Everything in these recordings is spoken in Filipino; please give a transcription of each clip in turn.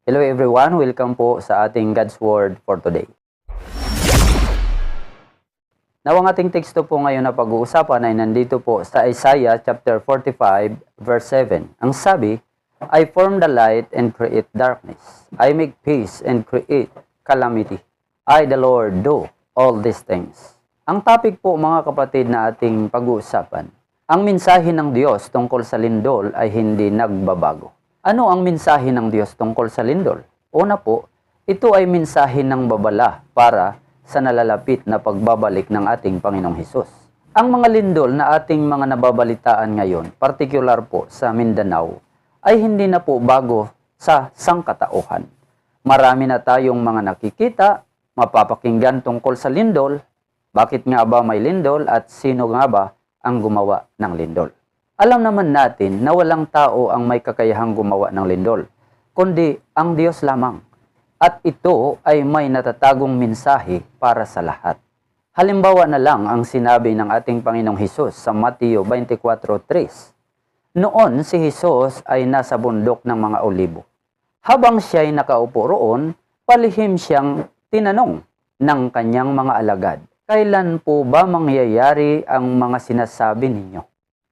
Hello everyone, welcome po sa ating God's Word for today. Now, ang ating teksto po ngayon na pag-uusapan ay nandito po sa Isaiah chapter 45 verse 7. Ang sabi, I form the light and create darkness. I make peace and create calamity. I, the Lord, do all these things. Ang topic po mga kapatid na ating pag-uusapan, ang mensahe ng Diyos tungkol sa lindol ay hindi nagbabago. Ano ang mensahe ng Diyos tungkol sa lindol? Una po, ito ay mensahe ng babala para sa nalalapit na pagbabalik ng ating Panginoong Hesus. Ang mga lindol na ating mga nababalitaan ngayon, partikular po sa Mindanao, ay hindi na po bago sa sangkatauhan. Marami na tayong mga nakikita, mapapakinggan tungkol sa lindol. Bakit nga ba may lindol at sino nga ba ang gumawa ng lindol? Alam naman natin na walang tao ang may kakayahang gumawa ng lindol, kundi ang Diyos lamang. At ito ay may natatagong mensahe para sa lahat. Halimbawa na lang ang sinabi ng ating Panginoong Hesus sa Mateo 24:3. Noon si Hesus ay nasa bundok ng mga olibo. Habang siya ay nakaupo roon, palihim siyang tinanong ng kanyang mga alagad, kailan po ba mangyayari ang mga sinasabi ninyo?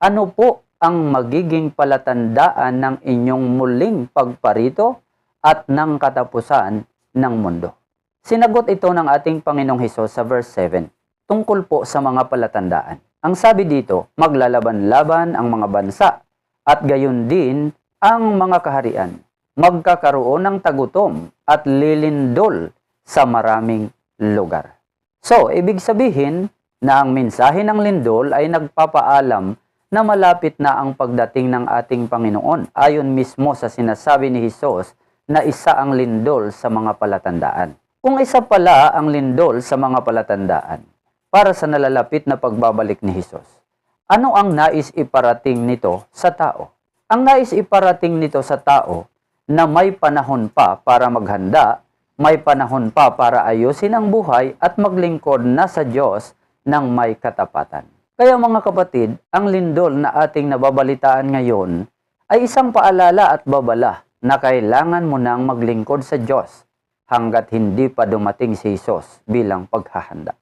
Ano po ang magiging palatandaan ng inyong muling pagparito at ng katapusan ng mundo? Sinagot ito ng ating Panginoong Hesus sa verse 7, tungkol po sa mga palatandaan. Ang sabi dito, maglalaban-laban ang mga bansa at gayon din ang mga kaharian. Magkakaroon ng tagutom at lilindol sa maraming lugar. So, ibig sabihin na ang mensahe ng lindol ay nagpapaalam na malapit na ang pagdating ng ating Panginoon ayon mismo sa sinasabi ni Hesus na isa ang lindol sa mga palatandaan. Kung isa pala ang lindol sa mga palatandaan para sa nalalapit na pagbabalik ni Hesus, ano ang nais iparating nito sa tao? Ang nais iparating nito sa tao na may panahon pa para maghanda, may panahon pa para ayusin ang buhay at maglingkod na sa Diyos ng may katapatan. Kaya mga kapatid, ang lindol na ating nababalitaan ngayon ay isang paalala at babala na kailangan mo nang maglingkod sa Diyos hanggat hindi pa dumating si Hesus bilang paghahanda.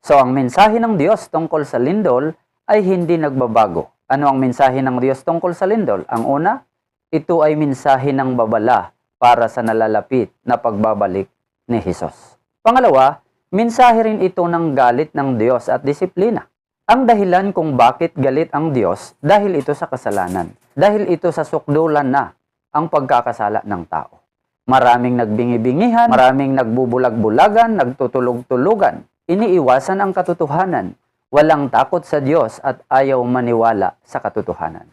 So ang mensahe ng Diyos tungkol sa lindol ay hindi nagbabago. Ano ang mensahe ng Diyos tungkol sa lindol? Ang una, ito ay mensahe ng babala para sa nalalapit na pagbabalik ni Hesus. Pangalawa, mensahe rin ito ng galit ng Diyos at disiplina. Ang dahilan kung bakit galit ang Diyos dahil ito sa kasalanan. Dahil ito sa sukdulan na ang pagkakasala ng tao. Maraming nagbingi-bingihan, maraming nagbubulag-bulagan, nagtutulog-tulugan. Iniiwasan ang katotohanan. Walang takot sa Diyos at ayaw maniwala sa katotohanan.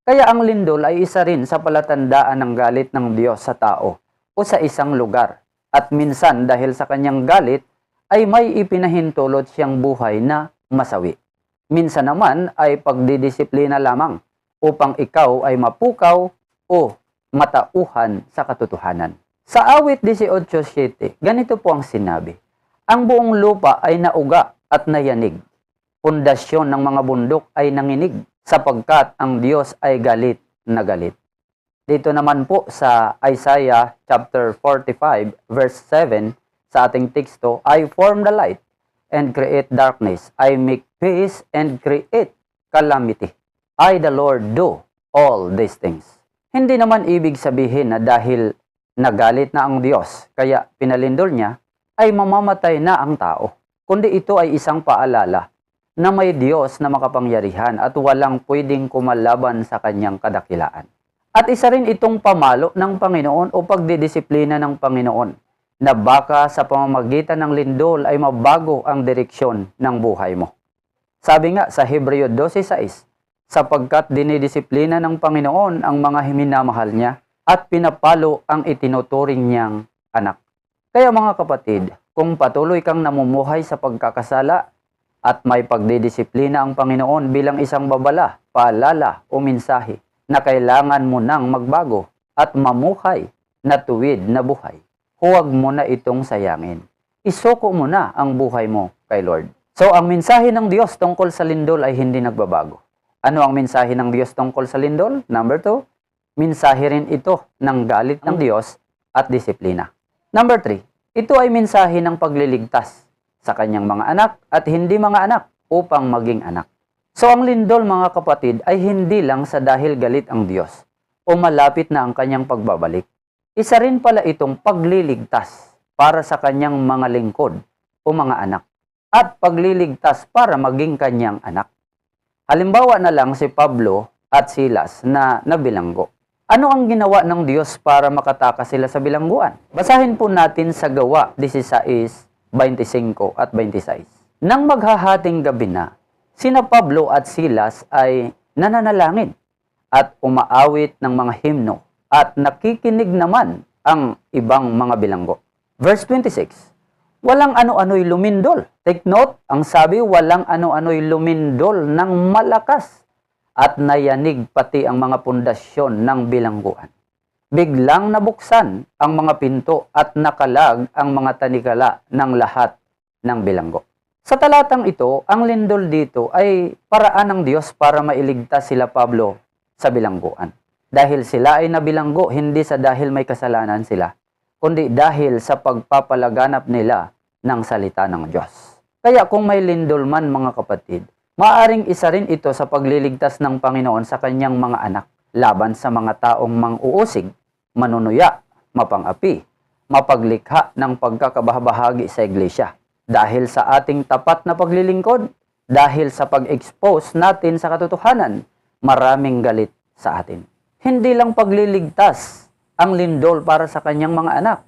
Kaya ang lindol ay isa rin sa palatandaan ng galit ng Diyos sa tao o sa isang lugar. At minsan dahil sa kanyang galit ay may ipinahintulot siyang buhay na masawi. Minsan naman ay pagdidisiplina lamang upang ikaw ay mapukaw o matauhan sa katotohanan. Sa awit 18:7, ganito po ang sinabi, ang buong lupa ay nauga at nayanig. Pundasyon ng mga bundok ay nanginig sapagkat ang Diyos ay galit na galit. Dito naman po sa Isaiah chapter 45 verse 7 sa ating teksto, I form the light and create darkness. I make peace and create calamity. I, the Lord, do all these things. Hindi naman ibig sabihin na dahil nagalit na ang Diyos, kaya pinalindol niya, ay mamamatay na ang tao. Kundi ito ay isang paalala na may Diyos na makapangyarihan at walang pwedeng kumalaban sa kanyang kadakilaan. At isa rin itong pamalo ng Panginoon o pagdidisiplina ng Panginoon na baka sa pamamagitan ng lindol ay mabago ang direksyon ng buhay mo. Sabi nga sa Hebreo 12:6, sapagkat dinidisiplina ng Panginoon ang mga minamahal niya at pinapalo ang itinuturing niyang anak. Kaya mga kapatid, kung patuloy kang namumuhay sa pagkakasala at may pagdidisiplina ang Panginoon bilang isang babala, paalala o mensahe na kailangan mo nang magbago at mamuhay na tuwid na buhay, huwag mo na itong sayangin. Isuko mo na ang buhay mo kay Lord. So, ang mensahe ng Diyos tungkol sa lindol ay hindi nagbabago. Ano ang mensahe ng Diyos tungkol sa lindol? Number 2, mensahe rin ito ng galit ng Diyos at disiplina. Number 3, ito ay mensahe ng pagliligtas sa kanyang mga anak at hindi mga anak upang maging anak. So ang lindol mga kapatid ay hindi lang sa dahil galit ang Diyos o malapit na ang kanyang pagbabalik. Isa rin pala itong pagliligtas para sa kanyang mga lingkod o mga anak at pagliligtas para maging kanyang anak. Halimbawa na lang si Pablo at Silas na nabilanggo. Ano ang ginawa ng Diyos para makatakas sila sa bilangguan? Basahin po natin sa Gawa 16:25 at 26. Nang maghahating gabi na, sina Pablo at Silas ay nananalangin at umaawit ng mga himno at nakikinig naman ang ibang mga bilanggo. Verse 26, walang ano-ano'y lumindol. Take note, ang sabi walang ano-ano'y lumindol ng malakas at nayanig pati ang mga pundasyon ng bilangguan. Biglang nabuksan ang mga pinto at nakalag ang mga tanikala ng lahat ng bilanggo. Sa talatang ito, ang lindol dito ay paraan ng Diyos para mailigtas sila Pablo sa bilangguan. Dahil sila ay nabilanggo, hindi sa dahil may kasalanan sila, kundi dahil sa pagpapalaganap nila ng salita ng Diyos. Kaya kung may lindol man mga kapatid, maaring isa rin ito sa pagliligtas ng Panginoon sa kanyang mga anak laban sa mga taong mang-uusig, manunuya, mapang-api, mapaglikha ng pagkakabahagi sa iglesia. Dahil sa ating tapat na paglilingkod, dahil sa pag-expose natin sa katotohanan, maraming galit sa atin. Hindi lang pagliligtas ang lindol para sa kanyang mga anak,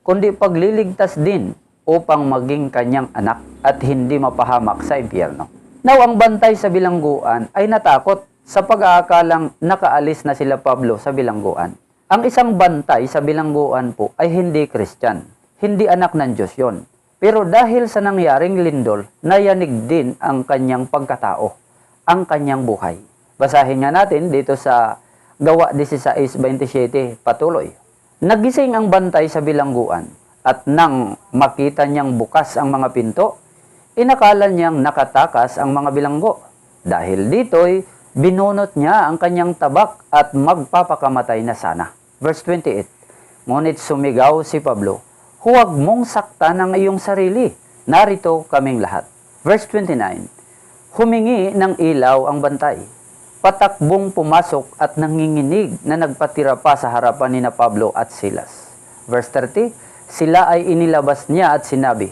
kundi pagliligtas din upang maging kanyang anak at hindi mapahamak sa impyerno. Now, ang bantay sa bilangguan ay natakot sa pag-aakalang nakaalis na sila Pablo sa bilangguan. Ang isang bantay sa bilangguan po ay hindi Christian, hindi anak ng Diyos yon. Pero dahil sa nangyaring lindol, nayanig din ang kanyang pagkatao, ang kanyang buhay. Basahin nga natin dito sa Gawa 16:27, patuloy. Nagising ang bantay sa bilangguan at nang makita niyang bukas ang mga pinto, inakala niyang nakatakas ang mga bilanggo. Dahil dito'y binunot niya ang kanyang tabak at magpapakamatay na sana. Verse 28, ngunit sumigaw si Pablo, huwag mong saktan ang iyong sarili, narito kaming lahat. Verse 29, humingi ng ilaw ang bantay. Patakbong pumasok at nanginginig na nagpatira pa sa harapan ni na Pablo at Silas. Verse 30, sila ay inilabas niya at sinabi,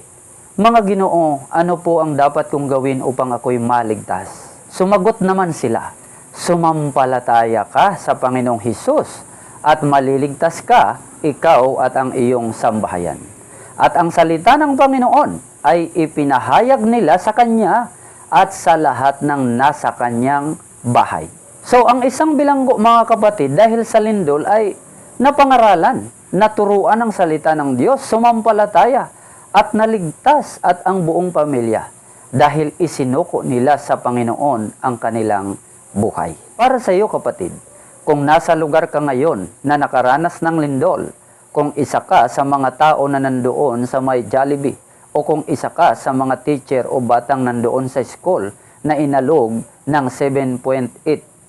mga Ginoo, ano po ang dapat kong gawin upang ako'y maligtas? Sumagot naman sila, sumampalataya ka sa Panginoong Hesus at maliligtas ka, ikaw at ang iyong sambahayan. At ang salita ng Panginoon ay ipinahayag nila sa kanya at sa lahat ng nasa kanyang bahay. So, ang isang bilanggo mga kapatid, dahil sa lindol ay napangaralan, naturuan ang salita ng Diyos, sumampalataya, at naligtas at ang buong pamilya dahil isinuko nila sa Panginoon ang kanilang buhay. Para sa iyo kapatid, kung nasa lugar ka ngayon na nakaranas ng lindol, kung isa ka sa mga tao na nandoon sa may Jollibee, o kung isa ka sa mga teacher o batang nandoon sa school na inalog ng 7.8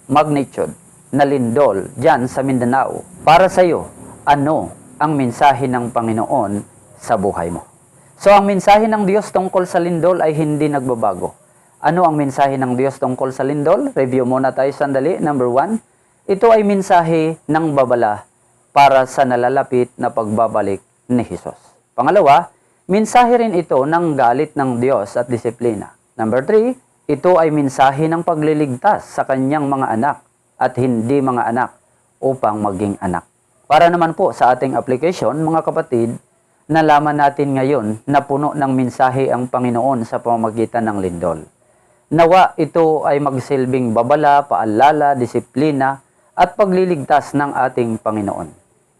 magnitude na lindol dyan sa Mindanao, para sa iyo, ano ang mensahe ng Panginoon sa buhay mo? So, ang mensahe ng Diyos tungkol sa lindol ay hindi nagbabago. Ano ang mensahe ng Diyos tungkol sa lindol? Review muna tayo sandali. Number 1, ito ay mensahe ng babala para sa nalalapit na pagbabalik ni Jesus. Pangalawa, mensahe rin ito ng galit ng Diyos at disiplina. Number 3, ito ay mensahe ng pagliligtas sa kanyang mga anak at hindi mga anak upang maging anak. Para naman po sa ating application, mga kapatid, nalaman natin ngayon na puno ng mensahe ang Panginoon sa pamamagitan ng lindol. Nawa ito ay magsilbing babala, paalala, disiplina at pagliligtas ng ating Panginoon.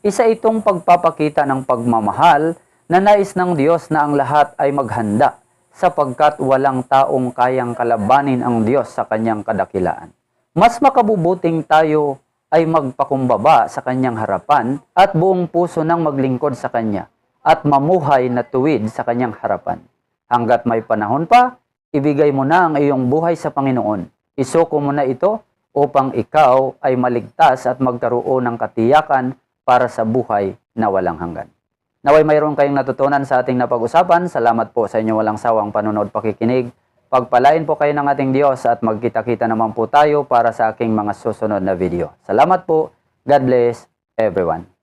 Isa itong pagpapakita ng pagmamahal na nais ng Diyos na ang lahat ay maghanda sapagkat walang taong kayang kalabanin ang Diyos sa kanyang kadakilaan. Mas makabubuting tayo ay magpakumbaba sa kanyang harapan at buong puso nang maglingkod sa kanya at mamuhay na tuwid sa kanyang harapan. Hanggat may panahon pa, ibigay mo na ang iyong buhay sa Panginoon. Isuko mo na ito upang ikaw ay maligtas at magkaroon ng katiyakan para sa buhay na walang hanggan. Naway mayroon kayong natutunan sa ating napag-usapan. Salamat po sa inyong walang sawang panonood, pakikinig. Pagpalain po kayo ng ating Diyos at magkita-kita naman po tayo para sa aking mga susunod na video. Salamat po. God bless everyone.